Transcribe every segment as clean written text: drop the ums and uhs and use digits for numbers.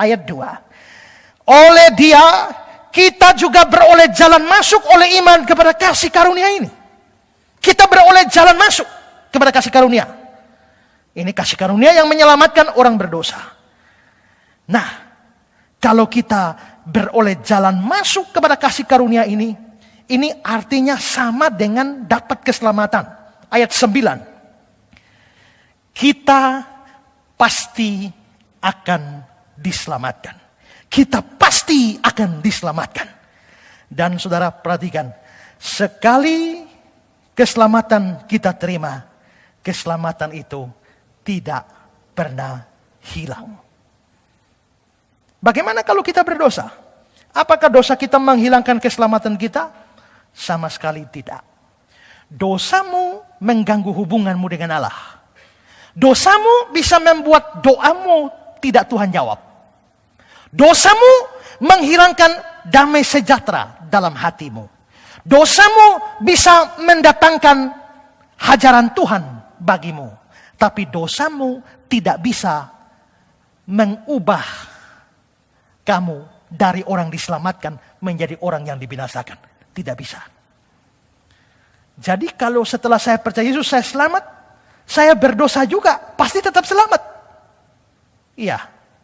Ayat 2. Oleh Dia kita juga beroleh jalan masuk oleh iman kepada kasih karunia ini. Kita beroleh jalan masuk kepada kasih karunia. Ini kasih karunia yang menyelamatkan orang berdosa. Nah, kalau kita beroleh jalan masuk kepada kasih karunia ini artinya sama dengan dapat keselamatan. Ayat 9. Kita pasti akan diselamatkan. Kita pasti akan diselamatkan. Dan saudara perhatikan, sekali keselamatan kita terima, keselamatan itu tidak pernah hilang. Bagaimana kalau kita berdosa? Apakah dosa kita menghilangkan keselamatan kita? Sama sekali tidak. Dosamu mengganggu hubunganmu dengan Allah. Dosamu bisa membuat doamu tidak Tuhan jawab. Dosamu menghilangkan damai sejahtera dalam hatimu. Dosamu bisa mendatangkan hajaran Tuhan bagimu. Tapi dosamu tidak bisa mengubah kamu dari orang diselamatkan menjadi orang yang dibinasakan. Tidak bisa. Jadi kalau setelah saya percaya Yesus saya selamat, saya berdosa juga, pasti tetap selamat. Iya.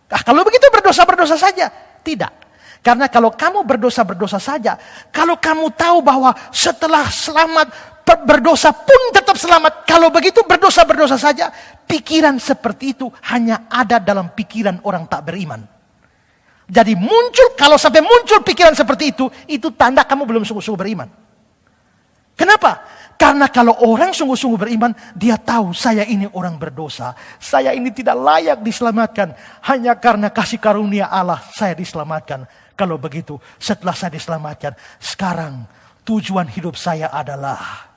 Kalau begitu berdosa-berdosa saja. Tidak. Karena kalau kamu berdosa-berdosa saja, kalau kamu tahu bahwa setelah selamat, berdosa pun tetap selamat. Kalau begitu berdosa-berdosa saja, pikiran seperti itu hanya ada dalam pikiran orang tak beriman. Jadi kalau sampai muncul pikiran seperti itu tanda kamu belum sungguh-sungguh beriman. Kenapa? Karena kalau orang sungguh-sungguh beriman, dia tahu saya ini orang berdosa. Saya ini tidak layak diselamatkan. Hanya karena kasih karunia Allah saya diselamatkan. Kalau begitu, setelah saya diselamatkan, sekarang tujuan hidup saya adalah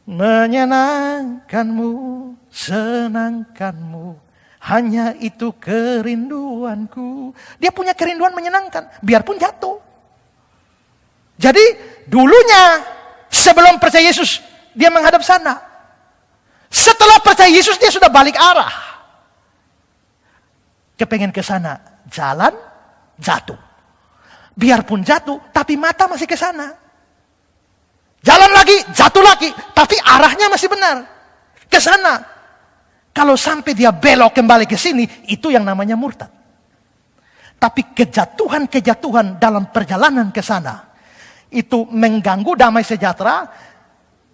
menyenangkanmu, senangkanmu. Hanya itu kerinduanku. Dia punya kerinduan menyenangkan, biarpun jatuh. Jadi dulunya sebelum percaya Yesus, dia menghadap sana. Setelah percaya Yesus, dia sudah balik arah. Kepengen ke sana, jalan, jatuh. Biarpun jatuh, tapi mata masih ke sana. Jalan lagi, jatuh lagi, tapi arahnya masih benar. Ke sana. Kalau sampai dia belok kembali ke sini, itu yang namanya murtad. Tapi kejatuhan-kejatuhan dalam perjalanan ke sana, itu mengganggu damai sejahtera,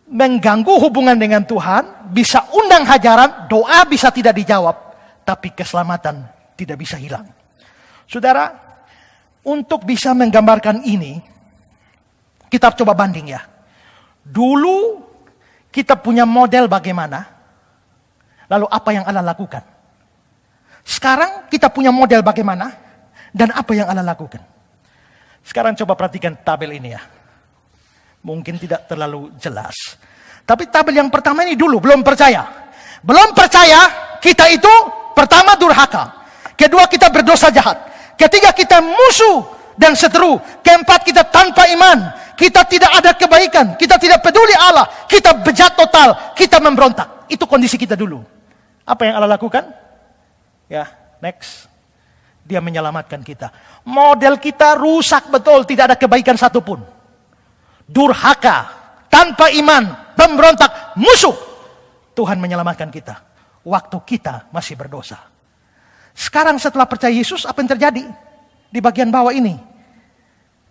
mengganggu hubungan dengan Tuhan, bisa undang hajaran, doa bisa tidak dijawab, tapi keselamatan tidak bisa hilang. Saudara, untuk bisa menggambarkan ini, kita coba banding ya. Dulu kita punya model bagaimana, lalu apa yang Allah lakukan. Sekarang kita punya model bagaimana, dan apa yang Allah lakukan. Sekarang coba perhatikan tabel ini ya. Mungkin tidak terlalu jelas. Tapi tabel yang pertama ini dulu, belum percaya. Belum percaya, kita itu pertama durhaka. Kedua kita berdosa jahat. Ketiga kita musuh dan seteru. Keempat kita tanpa iman. Kita tidak ada kebaikan. Kita tidak peduli Allah. Kita bejat total. Kita memberontak. Itu kondisi kita dulu. Apa yang Allah lakukan? Ya, next. Dia menyelamatkan kita. Model kita rusak betul. Tidak ada kebaikan satupun. Durhaka. Tanpa iman. Pemberontak. Musuh. Tuhan menyelamatkan kita. Waktu kita masih berdosa. Sekarang setelah percaya Yesus, apa yang terjadi? Di bagian bawah ini.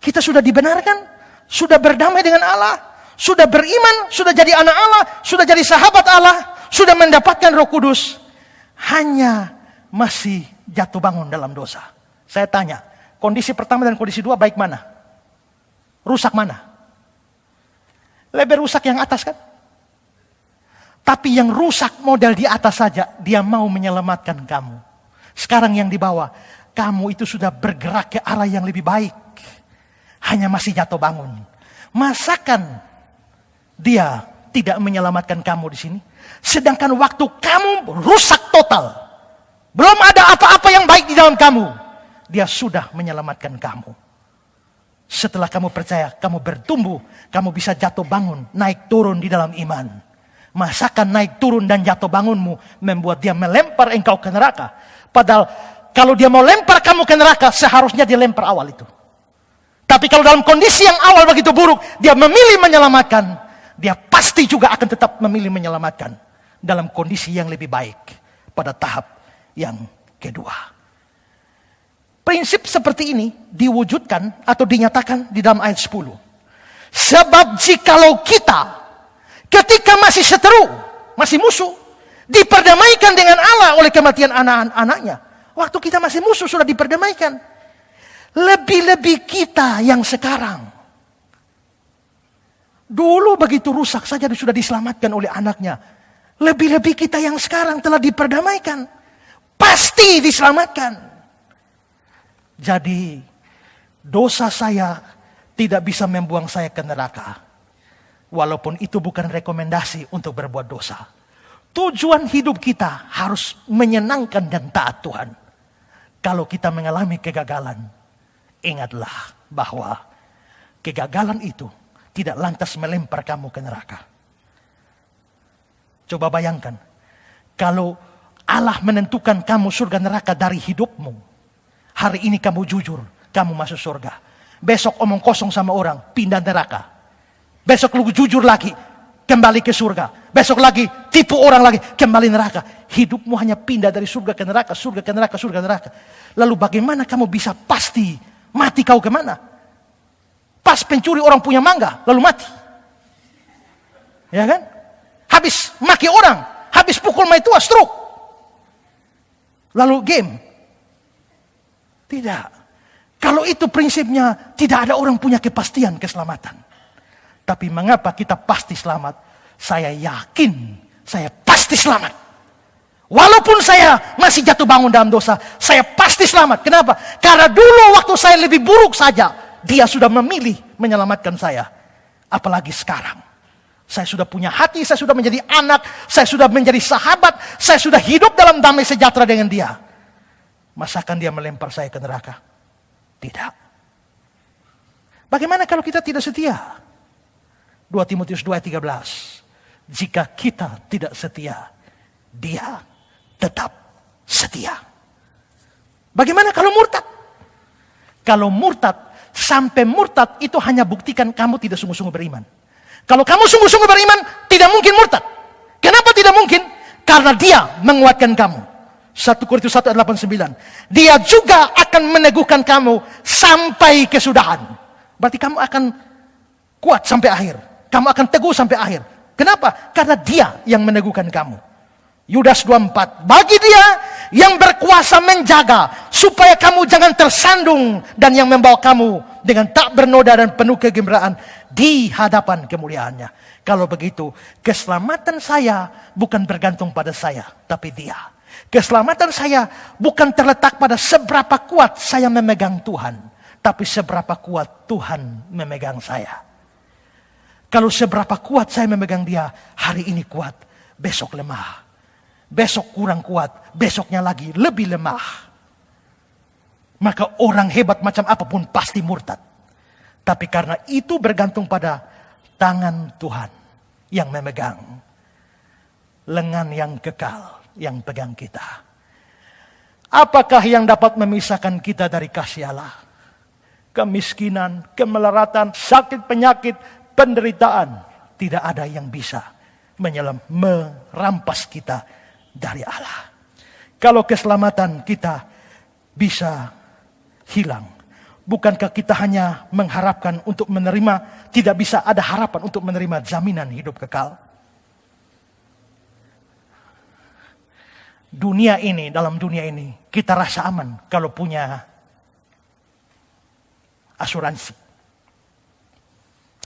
Kita sudah dibenarkan. Sudah berdamai dengan Allah. Sudah beriman. Sudah jadi anak Allah. Sudah jadi sahabat Allah. Sudah mendapatkan Roh Kudus. Hanya masih jatuh bangun dalam dosa. Saya tanya, kondisi pertama dan kondisi dua baik mana? Rusak mana? Lebih rusak yang atas kan? Tapi yang rusak model di atas saja, dia mau menyelamatkan kamu. Sekarang yang di bawah, kamu itu sudah bergerak ke arah yang lebih baik. Hanya masih jatuh bangun. Masakan dia tidak menyelamatkan kamu di sini? Sedangkan waktu kamu rusak total. Belum ada apa-apa yang baik di dalam kamu. Dia sudah menyelamatkan kamu. Setelah kamu percaya, kamu bertumbuh. Kamu bisa jatuh bangun, naik turun di dalam iman. Masakan naik turun dan jatuh bangunmu membuat dia melempar engkau ke neraka. Padahal kalau dia mau lempar kamu ke neraka, seharusnya dia lempar awal itu. Tapi kalau dalam kondisi yang awal begitu buruk, dia memilih menyelamatkan, dia pasti juga akan tetap memilih menyelamatkan dalam kondisi yang lebih baik pada tahap yang kedua. Prinsip seperti ini diwujudkan atau dinyatakan di dalam ayat 10. Sebab jikalau kita ketika masih seteru, masih musuh, diperdamaikan dengan Allah oleh kematian anak-anaknya. Waktu kita masih musuh sudah diperdamaikan. Lebih-lebih kita yang sekarang. Dulu begitu rusak saja sudah diselamatkan oleh anaknya. Lebih-lebih kita yang sekarang telah diperdamaikan. Pasti diselamatkan. Jadi dosa saya tidak bisa membuang saya ke neraka. Walaupun itu bukan rekomendasi untuk berbuat dosa. Tujuan hidup kita harus menyenangkan dan taat Tuhan. Kalau kita mengalami kegagalan, ingatlah bahwa kegagalan itu tidak lantas melempar kamu ke neraka. Coba bayangkan, kalau Allah menentukan kamu surga neraka dari hidupmu. Hari ini kamu jujur, kamu masuk surga. Besok omong kosong sama orang, pindah neraka. Besok lu jujur lagi, kembali ke surga. Besok lagi, tipu orang lagi, kembali neraka. Hidupmu hanya pindah dari surga ke neraka, surga ke neraka, surga ke neraka. Lalu bagaimana kamu bisa pasti mati kau kemana? Pas pencuri orang punya mangga, lalu mati. Ya kan? Habis maki orang, habis pukul maitua, stroke. Lalu game. Tidak. Kalau itu prinsipnya, tidak ada orang punya kepastian keselamatan. Tapi mengapa kita pasti selamat? Saya yakin, saya pasti selamat. Walaupun saya masih jatuh bangun dalam dosa, saya pasti selamat. Kenapa? Karena dulu waktu saya lebih buruk saja, Dia sudah memilih menyelamatkan saya. Apalagi sekarang. Saya sudah punya hati, saya sudah menjadi anak, saya sudah menjadi sahabat, saya sudah hidup dalam damai sejahtera dengan Dia. Masakan Dia melempar saya ke neraka? Tidak. Bagaimana kalau kita tidak setia? 2 Timotius 2:13. Jika kita tidak setia, Dia tetap setia. Bagaimana kalau murtad? Kalau murtad, sampai murtad itu hanya buktikan kamu tidak sungguh-sungguh beriman. Kalau kamu sungguh-sungguh beriman, tidak mungkin murtad. Kenapa tidak mungkin? Karena Dia menguatkan kamu. 1 Korintus 1 ayat 89. Dia juga akan meneguhkan kamu sampai kesudahan. Berarti kamu akan kuat sampai akhir. Kamu akan teguh sampai akhir. Kenapa? Karena Dia yang meneguhkan kamu. Yudas 2:4. Bagi Dia yang berkuasa menjaga supaya kamu jangan tersandung dan yang membawa kamu dengan tak bernoda dan penuh kegembiraan di hadapan kemuliaannya. Kalau begitu, keselamatan saya bukan bergantung pada saya, tapi Dia. Keselamatan saya bukan terletak pada seberapa kuat saya memegang Tuhan, tapi seberapa kuat Tuhan memegang saya. Kalau seberapa kuat saya memegang Dia, hari ini kuat, besok lemah. Besok kurang kuat, besoknya lagi lebih lemah. Maka orang hebat macam apapun pasti murtad. Tapi karena itu bergantung pada tangan Tuhan yang memegang. Lengan yang kekal yang pegang kita. Apakah yang dapat memisahkan kita dari kasih Allah? Kemiskinan, kemelaratan, sakit penyakit, penderitaan. Tidak ada yang bisa merampas kita dari Allah. Kalau keselamatan kita bisa hilang, bukankah kita hanya mengharapkan untuk menerima, tidak bisa ada harapan untuk menerima jaminan hidup kekal? Dalam dunia ini, kita rasa aman kalau punya asuransi.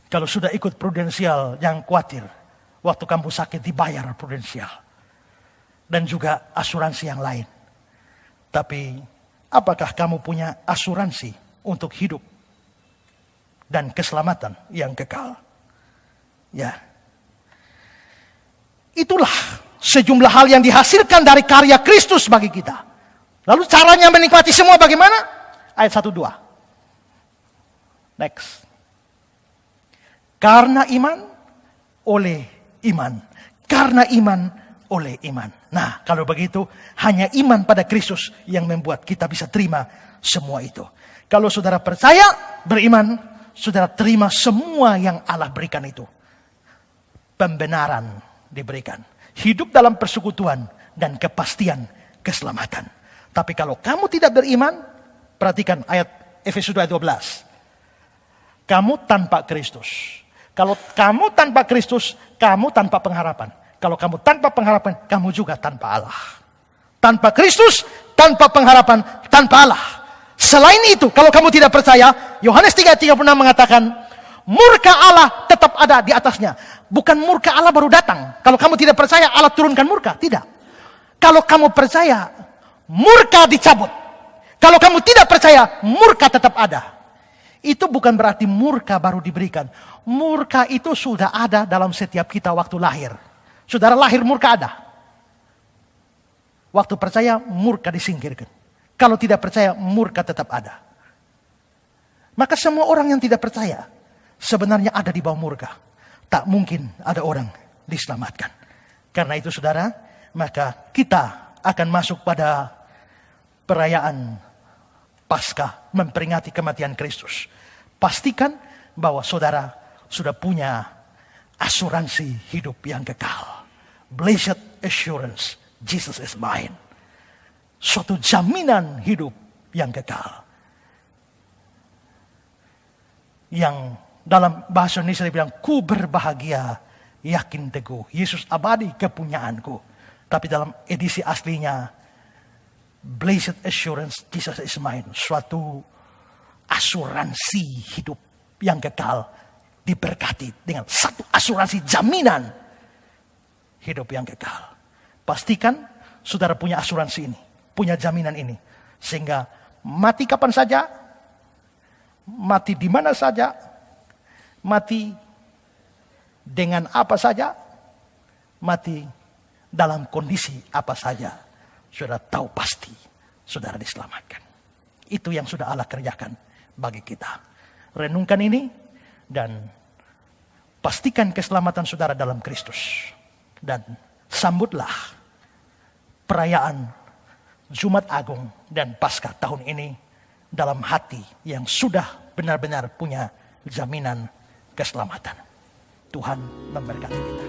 Kalau sudah ikut prudensial, jangan khawatir. Waktu kamu sakit dibayar prudensial. Dan juga asuransi yang lain. Tapi apakah kamu punya asuransi untuk hidup dan keselamatan yang kekal? Ya. Itulah sejumlah hal yang dihasilkan dari karya Kristus bagi kita. Lalu caranya menikmati semua bagaimana? Ayat 1-2. Next. Karena iman oleh iman. Karena iman oleh iman. Nah, kalau begitu, hanya iman pada Kristus yang membuat kita bisa terima semua itu. Kalau saudara percaya, beriman, saudara terima semua yang Allah berikan itu. Pembenaran diberikan. Hidup dalam persekutuan dan kepastian keselamatan. Tapi kalau kamu tidak beriman, perhatikan ayat Efesus 2:12. Kamu tanpa Kristus. Kalau kamu tanpa Kristus, kamu tanpa pengharapan. Kalau kamu tanpa pengharapan, kamu juga tanpa Allah. Tanpa Kristus, tanpa pengharapan, tanpa Allah. Selain itu, kalau kamu tidak percaya, Yohanes 3:36 mengatakan, murka Allah tetap ada di atasnya. Bukan murka Allah baru datang. Kalau kamu tidak percaya, Allah turunkan murka. Tidak. Kalau kamu percaya, murka dicabut. Kalau kamu tidak percaya, murka tetap ada. Itu bukan berarti murka baru diberikan. Murka itu sudah ada dalam setiap kita waktu lahir. Saudara lahir murka ada. Waktu percaya, murka disingkirkan. Kalau tidak percaya, murka tetap ada. Maka semua orang yang tidak percaya, sebenarnya ada di bawah murka. Tak mungkin ada orang diselamatkan. Karena itu saudara, maka kita akan masuk pada perayaan Paskah, memperingati kematian Kristus. Pastikan bahwa saudara sudah punya asuransi hidup yang kekal. Blessed assurance, Jesus is mine. Suatu jaminan hidup yang kekal. Yang dalam bahasa Indonesia dibilang, ku berbahagia, yakin teguh. Yesus abadi kepunyaanku. Tapi dalam edisi aslinya, Blessed assurance, Jesus is mine. Suatu asuransi hidup yang kekal diberkati dengan satu asuransi jaminan hidup yang kekal. Pastikan saudara punya asuransi ini, punya jaminan ini. Sehingga mati kapan saja, mati di mana saja, mati dengan apa saja, mati dalam kondisi apa saja. Saudara tahu pasti saudara diselamatkan. Itu yang sudah Allah kerjakan bagi kita. Renungkan ini dan pastikan keselamatan saudara dalam Kristus. Dan sambutlah perayaan Jumat Agung dan Paskah tahun ini dalam hati yang sudah benar-benar punya jaminan keselamatan. Tuhan memberkati kita.